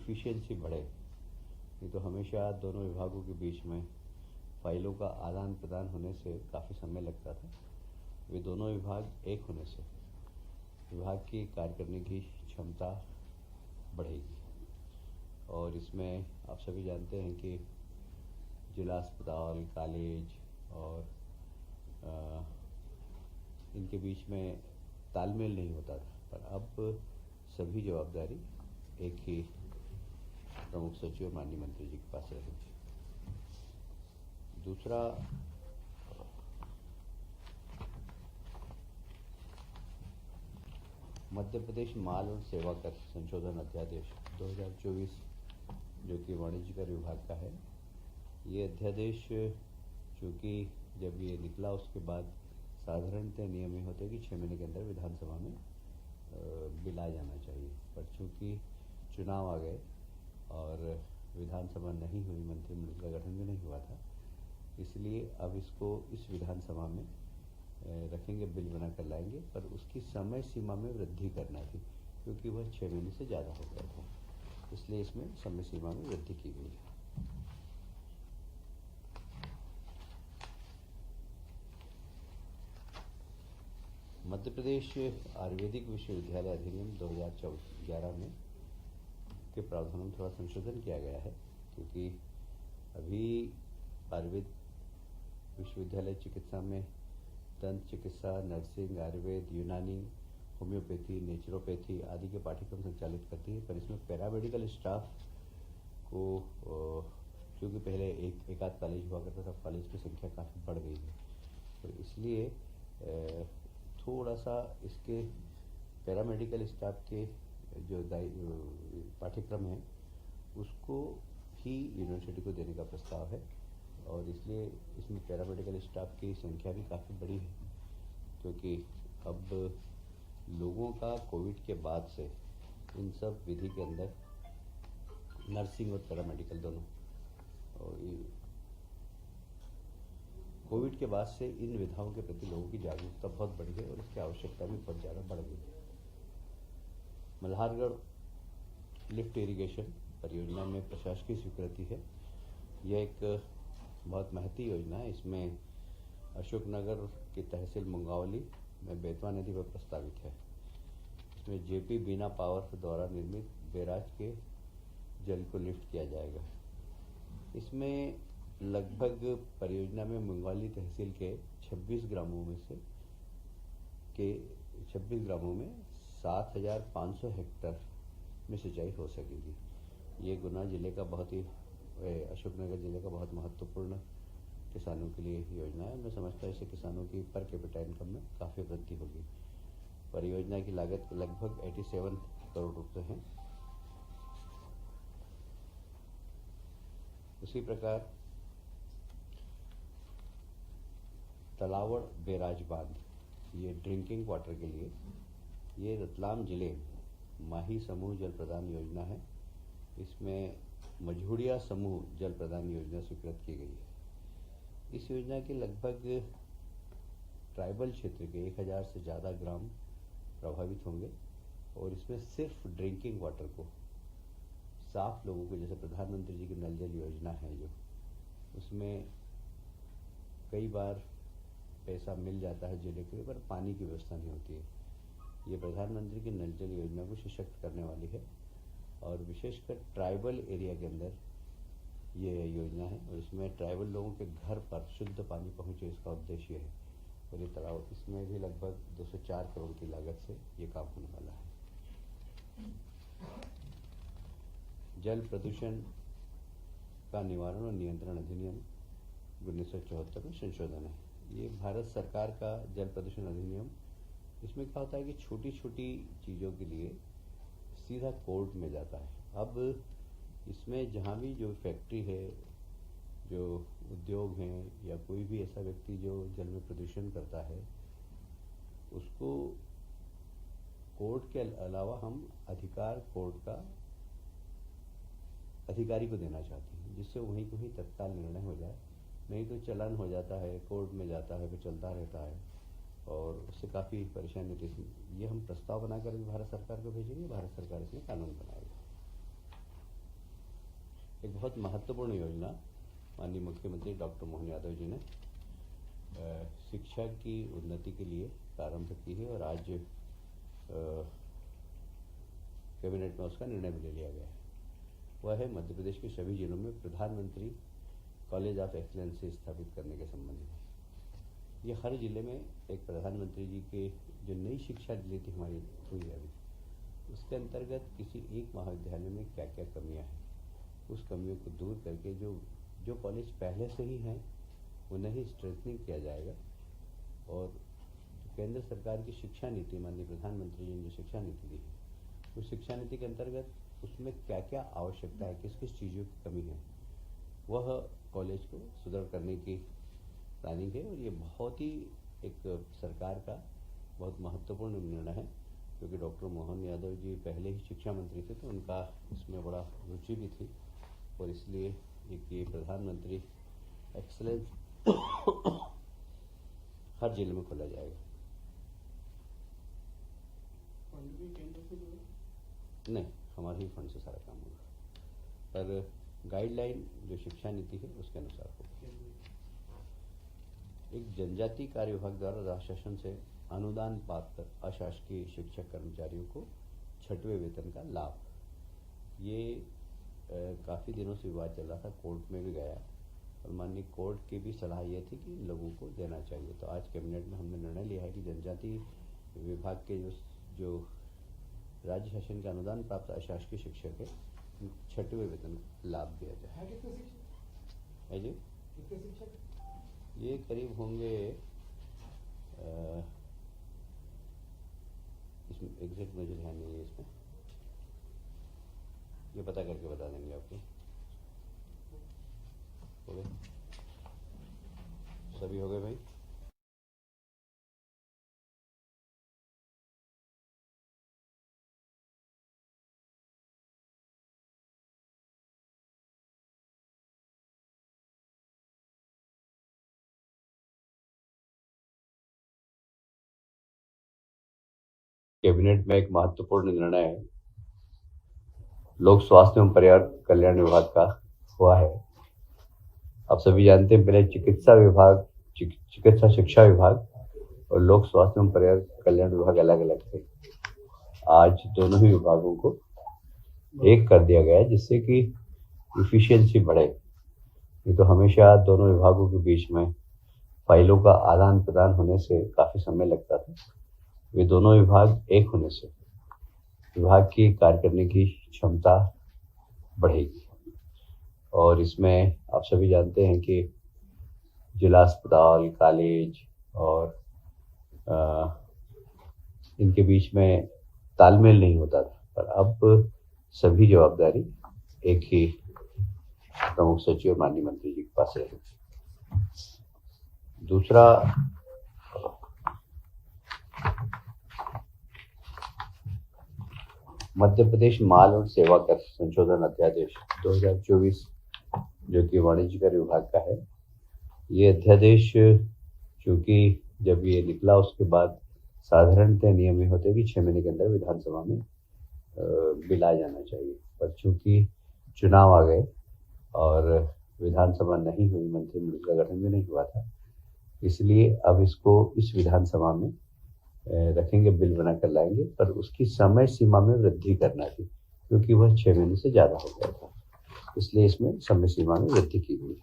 Efficiency बढ़े। नहीं तो हमेशा दोनों विभागों के बीच में फाइलों का आदान प्रदान होने से काफ़ी समय लगता था। वे दोनों विभाग एक होने से विभाग की कार्य करने की क्षमता बढ़ेगी। और इसमें आप सभी जानते हैं कि जिला अस्पताल, कॉलेज और इनके बीच में तालमेल नहीं होता था, पर अब सभी जवाबदारी एक ही प्रमुख सचिव माननीय मंत्री जी के पास रहेगी। दूसरा, मध्य प्रदेश माल और सेवा कर संशोधन अध्यादेश 2024 जो कि वाणिज्य कर विभाग का है, ये अध्यादेश चूँकि जब ये निकला उसके बाद साधारणतः नियम ये होते हैं कि 6 महीने के अंदर विधानसभा में बिल आ जाना चाहिए, पर चूँकि चुनाव आ गए और विधानसभा नहीं हुई, मंत्रिमंडल का गठन भी नहीं हुआ था, इसलिए अब इसको इस विधानसभा में रखेंगे, बिल बना कर लाएंगे, पर उसकी समय सीमा में वृद्धि करना थी क्योंकि वह 6 महीने से ज़्यादा हो गया था, इसलिए इसमें समय सीमा में वृद्धि की गई है। मध्य प्रदेश आयुर्वेदिक विश्वविद्यालय अधिनियम 2011 में के प्रावधानों में थोड़ा संशोधन किया गया है, क्योंकि अभी आयुर्वेद विश्वविद्यालय चिकित्सा में दंत चिकित्सा, नर्सिंग, आयुर्वेद, यूनानी, होम्योपैथी, नेचुरोपैथी आदि के पाठ्यक्रम संचालित करती है, पर इसमें पैरामेडिकल स्टाफ को क्योंकि पहले एक आध कॉलेज हुआ करता था, कॉलेज की संख्या काफ़ी बढ़ गई है, तो इसलिए थोड़ा सा इसके पैरामेडिकल स्टाफ के जो पाठ्यक्रम है उसको ही यूनिवर्सिटी को देने का प्रस्ताव है, और इसलिए इसमें पैरामेडिकल स्टाफ की संख्या भी काफ़ी बड़ी है, क्योंकि अब लोगों का कोविड के बाद से इन सब विधि के अंदर नर्सिंग और पैरामेडिकल दोनों, और कोविड के बाद से इन विधाओं के प्रति लोगों की जागरूकता बहुत बढ़ी है और इसकी आवश्यकता भी बहुत ज़्यादा बढ़ गई है। मल्हारगढ़ लिफ्ट इरिगेशन परियोजना में प्रशासकीय स्वीकृति है। यह एक बहुत महती योजना है। इसमें अशोकनगर की तहसील मुंगावली में बेतवा नदी पर प्रस्तावित है। इसमें जेपी बीना पावर द्वारा निर्मित बैराज के जल को लिफ्ट किया जाएगा। इसमें लगभग परियोजना में मुंगावली तहसील के 26 ग्रामों में 7,500 हेक्टेयर में सिंचाई हो सकेगी। ये गुना जिले का बहुत ही अशोकनगर जिले का बहुत महत्वपूर्ण किसानों के लिए योजना है। मैं समझता हूँ इससे किसानों की पर कैपिटा इनकम में काफ़ी वृद्धि होगी। परियोजना की लागत लगभग 87 करोड़ रुपए है। उसी प्रकार तलावड़ बैराज बांध, ये ड्रिंकिंग वाटर के लिए, ये रतलाम जिले माही समूह जल प्रदान योजना है। इसमें मझुड़िया समूह जल प्रदान योजना स्वीकृत की गई है। इस योजना के लगभग ट्राइबल क्षेत्र के 1000 से ज़्यादा ग्राम प्रभावित होंगे, और इसमें सिर्फ ड्रिंकिंग वाटर को साफ लोगों को, जैसे प्रधानमंत्री जी की नल जल योजना है जो, उसमें कई बार पैसा मिल जाता है जिले के, पर पानी की व्यवस्था नहीं होती है। ये प्रधानमंत्री की नल जल योजना को सशक्त करने वाली है, और विशेषकर ट्राइबल एरिया के अंदर ये योजना है, और इसमें ट्राइबल लोगों के घर पर शुद्ध पानी पहुंचे, इसका उद्देश्य है। और ये तालाब, इसमें भी लगभग 204 करोड़ की लागत से ये काम होने वाला है। जल प्रदूषण का निवारण और नियंत्रण अधिनियम 1974 में संशोधन है। ये भारत सरकार का जल प्रदूषण अधिनियम, इसमें क्या होता है कि छोटी छोटी चीज़ों के लिए सीधा कोर्ट में जाता है। अब इसमें जहाँ भी जो फैक्ट्री है, जो उद्योग हैं, या कोई भी ऐसा व्यक्ति जो जल में प्रदूषण करता है, उसको कोर्ट के अलावा हम अधिकार कोर्ट का अधिकारी को देना चाहते हैं, जिससे वहीं को ही तत्काल निर्णय हो जाए। नहीं तो चलन हो जाता है, कोर्ट में जाता है, फिर चलता रहता है, और उससे काफ़ी परेशानी होती है। ये हम प्रस्ताव बनाकर भारत सरकार को भेजेंगे, भारत सरकार इसमें कानून बनाएगी। एक बहुत महत्वपूर्ण योजना माननीय मुख्यमंत्री डॉक्टर मोहन यादव जी ने शिक्षा की उन्नति के लिए प्रारंभ की है और आज कैबिनेट में उसका निर्णय भी ले लिया गया है। वह है मध्य प्रदेश के सभी जिलों में प्रधानमंत्री कॉलेज ऑफ एक्सीलेंस स्थापित करने के संबंध में। ये हर जिले में एक प्रधानमंत्री जी के जो नई शिक्षा नीति हमारी हुई है अभी, उसके अंतर्गत किसी एक महाविद्यालय में क्या क्या कमियां हैं, उस कमियों को दूर करके जो कॉलेज पहले से ही हैं उन्हें ही स्ट्रेंथनिंग किया जाएगा। और केंद्र सरकार की शिक्षा नीति माननीय प्रधानमंत्री जी ने जो शिक्षा नीति दी है, उस शिक्षा नीति के अंतर्गत उसमें क्या क्या आवश्यकता है, किस किस चीज़ों की कमी है, वह कॉलेज को सुदृढ़ करने की प्लानिंग है। और ये बहुत ही एक सरकार का बहुत महत्वपूर्ण निर्णय है, क्योंकि डॉक्टर मोहन यादव जी पहले ही शिक्षा मंत्री थे तो उनका इसमें बड़ा रुचि भी थी, और इसलिए एक ये प्रधानमंत्री एक्सीलेंस हर जिले में खोला जाएगा। नहीं, हमारे ही फंड से सारा काम होगा, पर गाइडलाइन जो शिक्षा नीति है उसके अनुसार होगा। एक जनजातीय कार्य विभाग द्वारा राज्य शासन से अनुदान पात्र अशासकीय शिक्षक कर्मचारियों को 6वें वेतन का लाभ, ये काफ़ी दिनों से विवाद चल रहा था, कोर्ट में भी गया और माननीय कोर्ट की भी सलाह ये थी कि लोगों को देना चाहिए। तो आज कैबिनेट में हमने निर्णय लिया है कि जनजातीय विभाग के जो राज्य शासन के अनुदान प्राप्त अशासकीय शिक्षक है, 6वें वेतन लाभ दिया जाए। है जी, कितने शिक्षक? ये करीब होंगे, इसमें एग्जैक्ट मुझे ध्यान नहीं है, इसमें ये पता करके बता देंगे आपको। हो गए सभी, हो गए भाई? कैबिनेट में एक महत्वपूर्ण निर्णय है, लोक स्वास्थ्य एवं परिवार कल्याण विभाग का हुआ है। आप सभी जानते हैं, पहले चिकित्सा विभाग, चिकित्सा शिक्षा विभाग और लोक स्वास्थ्य एवं परिवार कल्याण विभाग अलग अलग थे। आज दोनों ही विभागों को एक कर दिया गया है, जिससे कि इफिशियंसी बढ़े। ये तो हमेशा दोनों विभागों के बीच में फाइलों का आदान प्रदान होने से काफ़ी समय लगता था। वे दोनों विभाग एक होने से विभाग की कार्य करने की क्षमता बढ़ेगी। और इसमें आप सभी जानते हैं कि जिला अस्पताल, कॉलेज और इनके बीच में तालमेल नहीं होता था, पर अब सभी जवाबदारी एक ही प्रमुख सचिव और माननीय मंत्री जी के पास है। दूसरा, मध्य प्रदेश माल और सेवा कर संशोधन अध्यादेश 2024 जो कि वाणिज्य कर विभाग का है, ये अध्यादेश चूँकि जब ये निकला उसके बाद साधारणतः नियम ये होते हैं कि 6 महीने के अंदर विधानसभा में बिल आ जाना चाहिए, पर चूँकि चुनाव आ गए और विधानसभा नहीं हुई, मंत्रिमंडल का गठन भी नहीं हुआ था, इसलिए अब इसको इस विधानसभा में रखेंगे, बिल बनाकर लाएंगे, पर उसकी समय सीमा में वृद्धि करना थी, क्योंकि वह 6 महीने से ज़्यादा हो गया था, इसलिए इसमें समय सीमा में वृद्धि की गई।